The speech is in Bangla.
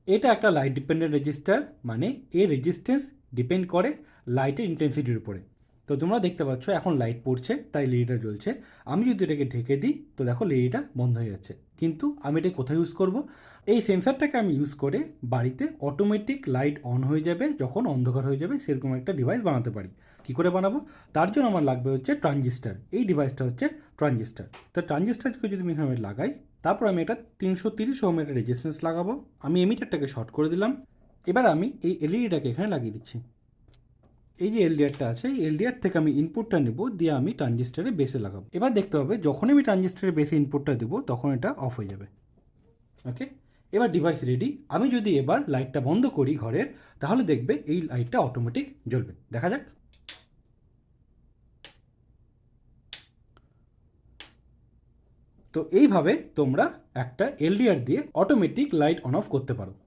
এটা একটা লাইট ডিপেন্ডেন্ট রেজিস্টার, মানে এর রেজিস্ট্যান্স ডিপেন্ড করে লাইটের ইন্টেন্সিটির উপরে। তো তোমরা দেখতে পাচ্ছ এখন লাইট পড়ছে তাই লেডিটা জ্বলছে। আমি যদি এটাকে ঢেকে দিই তো দেখো লেডিটা বন্ধ হয়ে যাচ্ছে। কিন্তু আমি এটা কোথায় ইউজ করব? এই সেন্সারটাকে আমি ইউজ করে বাড়িতে অটোমেটিক লাইট অন হয়ে যাবে যখন অন্ধকার হয়ে যাবে সেরকম একটা ডিভাইস বানাতে পারি। কী করে বানাবো? তার জন্য আমার লাগবে হচ্ছে ট্রানজিস্টার। এই ডিভাইসটা হচ্ছে ট্রানজিস্টার। তো ট্রানজিস্টারকে যদি আমি এখানে লাগাই, তারপর আমি এটা 330 ওহমের একটা রেজিস্ট্যান্স লাগাবো। আমি এমিটারটাকে শর্ট করে দিলাম। এবার আমি এই এলইডিটাকে এখানে লাগিয়ে দিচ্ছি। এই যে এলডিআরটা আছে, এই এলডিআর থেকে আমি ইনপুটটা নেব, দিয়ে আমি ট্রানজিস্টারে বেসে লাগাবো। এবার দেখতে পাবে যখন আমি ট্রানজিস্টারে বেসে ইনপুটটা দেবো তখন এটা অফ হয়ে যাবে। ওকে, এবার ডিভাইস রেডি। আমি যদি এবার লাইটটা বন্ধ করি ঘরের, তাহলে দেখবে এই লাইটটা অটোমেটিক জ্বলবে। দেখা যাক। তো এইভাবে তোমরা একটা এলডিআর দিয়ে অটোমেটিক লাইট অন অফ করতে পারো।